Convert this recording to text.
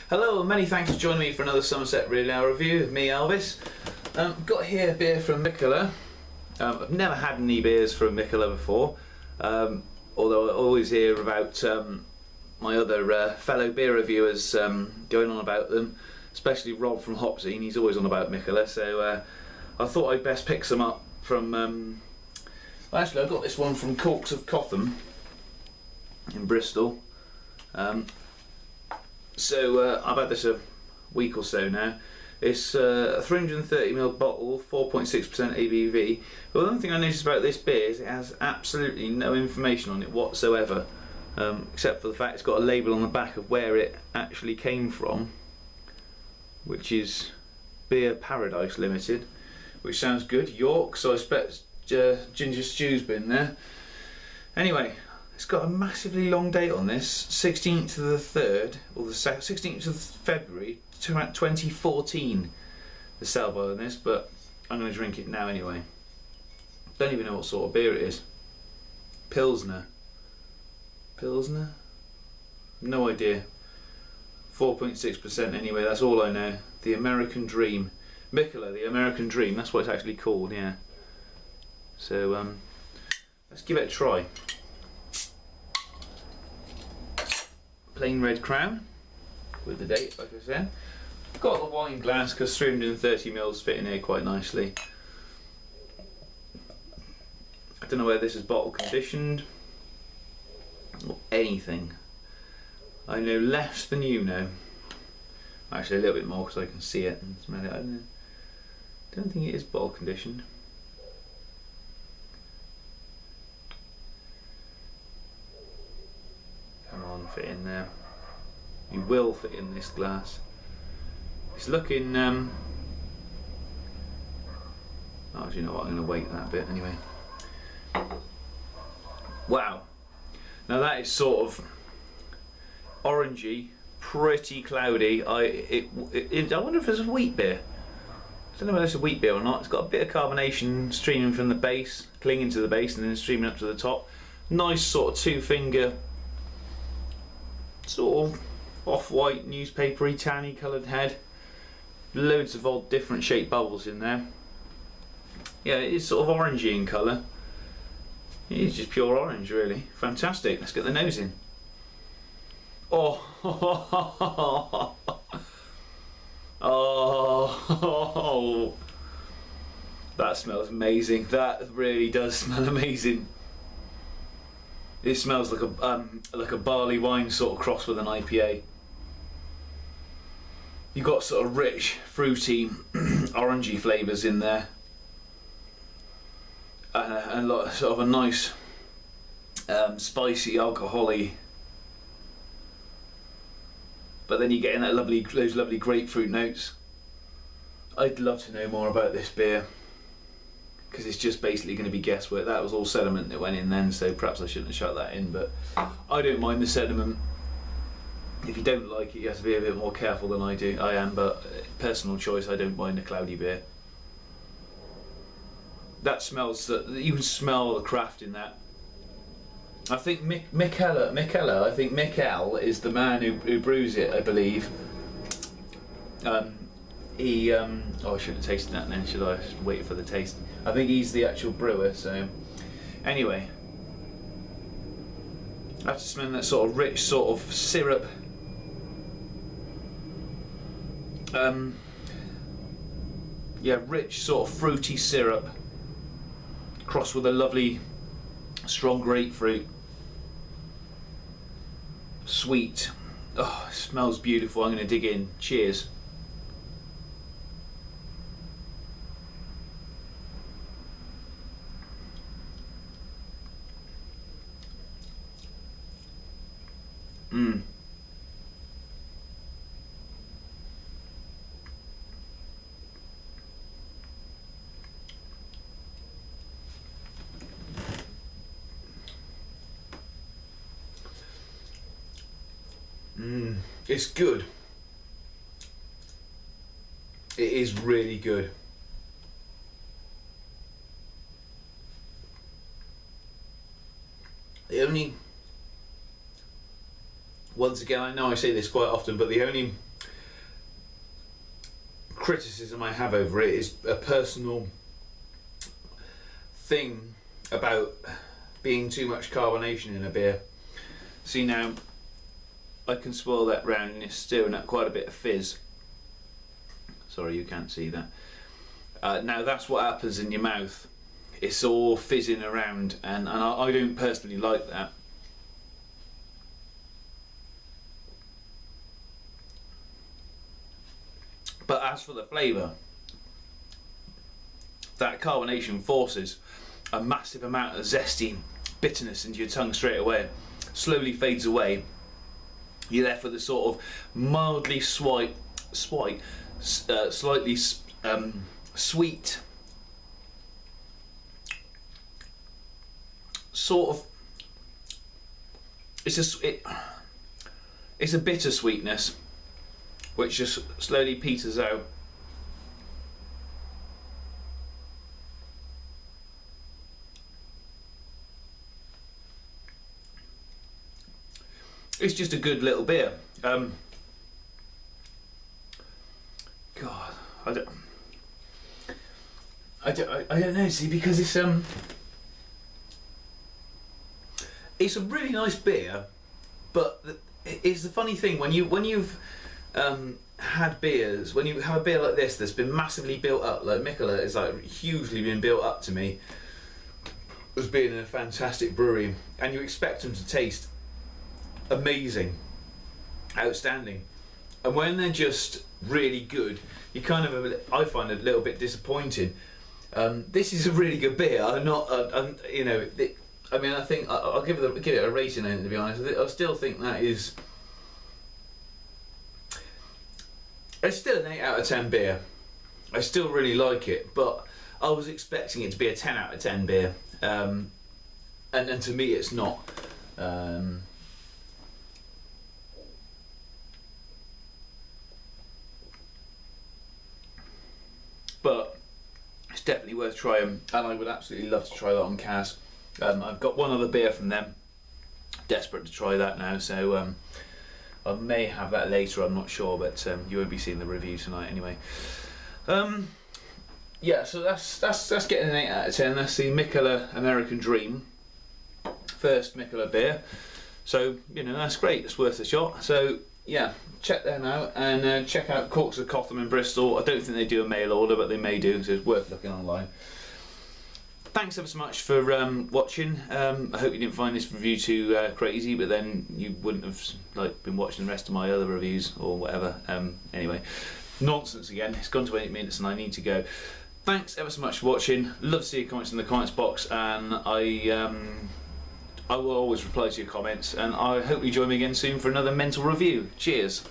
Hello and many thanks for joining me for another Somerset Real Ale review of me, Elvis. Got here a beer from Mikkeller. I've never had any beers from Mikkeller before, although I always hear about my other fellow beer reviewers going on about them, especially Rob from Hopzine. He's always on about Mikkeller, so I thought I'd best pick some up from... well, actually, I got this one from Corks of Cotham in Bristol. So I've had this a week or so now. It's a 330ml bottle, 4.6% ABV. But the only thing I noticed about this beer is it has absolutely no information on it whatsoever, except for the fact it's got a label on the back of where it actually came from, which is Beer Paradise Limited, which sounds good. York, so I expect ginger stew's been there. Anyway, it's got a massively long date on this, 16th of the 3rd, or the 16th of February 2014, the sell by on this, but I'm going to drink it now anyway. Don't even know what sort of beer it is. Pilsner? No idea. 4.6% anyway, that's all I know. The American Dream. Mikkeller, the American Dream, that's what it's actually called, yeah. So, let's give it a try. Plain red crown with the date, like I said. Got the wine glass because 330ml fit in here quite nicely. I don't know whether this is bottle conditioned or anything. I know less than you know. Actually, a little bit more because I can see it and smell it. I don't think it is bottle conditioned. Come on, fit in there. You will fit in this glass. It's looking oh, do you know what, I'm going to wait that bit anyway. Wow, now that is sort of orangey, pretty cloudy. I wonder if it's a wheat beer. I don't know whether it's a wheat beer or not. It's got a bit of carbonation streaming from the base, clinging to the base and then streaming up to the top. Nice sort of two-finger, sort of off-white, newspapery, tanny coloured head. Loads of odd different shaped bubbles in there. Yeah, it is sort of orangey in colour. It is just pure orange, really. Fantastic. Let's get the nose in. Oh, oh, that smells amazing. That really does smell amazing. It smells like a barley wine sort of cross with an IPA. You've got sort of rich, fruity, orangey flavours in there, and sort of a nice, spicy, alcohol-y. But then you get in that those lovely grapefruit notes. I'd love to know more about this beer, because it's just basically going to be guesswork. That was all sediment that went in then, so perhaps I shouldn't have shut that in, but I don't mind the sediment. If you don't like it, you have to be a bit more careful than I am, but personal choice, I don't mind a cloudy beer. That smells, you can smell the craft in that. I think Mikkeller, I think Mikkel is the man who brews it, I believe. Oh, I should have tasted that then, should I? Just wait for the taste. I think he's the actual brewer, so... Anyway. After smelling that sort of rich sort of syrup. Yeah, rich sort of fruity syrup. Crossed with a lovely strong grapefruit. Sweet. Oh, it smells beautiful. I'm going to dig in. Cheers. Mmm. It's good. It is really good. The only, once again, I know I say this quite often, but the only criticism I have over it is a personal thing about being too much carbonation in a beer. See now, I can swirl that round and it's stirring up quite a bit of fizz. Sorry, you can't see that. Now that's what happens in your mouth. It's all fizzing around, and I don't personally like that. But as for the flavour, that carbonation forces a massive amount of zesty bitterness into your tongue straight away. Slowly fades away. You're left with a sort of mildly slightly sweet, sort of. It's a bitter sweetness, which just slowly peters out. It's just a good little beer. God, I don't know. See, because it's a really nice beer, but it's the funny thing when you've had beers, when you have a beer like this that's been massively built up, like Mikkeller is like hugely been built up to me as being in a fantastic brewery, and you expect them to taste amazing, outstanding, and when they're just really good, you kind of, I find it a little bit disappointing. This is a really good beer. I'm not, you know, I mean, I think I'll give it a rating. To be honest, I still think that is. It's still an 8 out of 10 beer. I still really like it, but I was expecting it to be a 10 out of 10 beer, and to me, it's not. But it's definitely worth trying, and I would absolutely love to try that on Cas. I've got one other beer from them. Desperate to try that now, so I may have that later. I'm not sure, but you won't be seeing the review tonight anyway. Yeah, so that's getting an 8 out of 10. That's the Mikkeller American Dream, first Mikkeller beer. So you know, that's great. It's worth a shot. So yeah, check them out, and check out Corks of Cotham in Bristol. I don't think they do a mail order, but they may do, so it's worth looking online. Thanks ever so much for watching. I hope you didn't find this review too crazy, but then you wouldn't have been watching the rest of my other reviews or whatever. Anyway, nonsense again. It's gone to 8 minutes and I need to go. Thanks ever so much for watching. Love to see your comments in the comments box, and I will always reply to your comments, and I hope you join me again soon for another mental review. Cheers.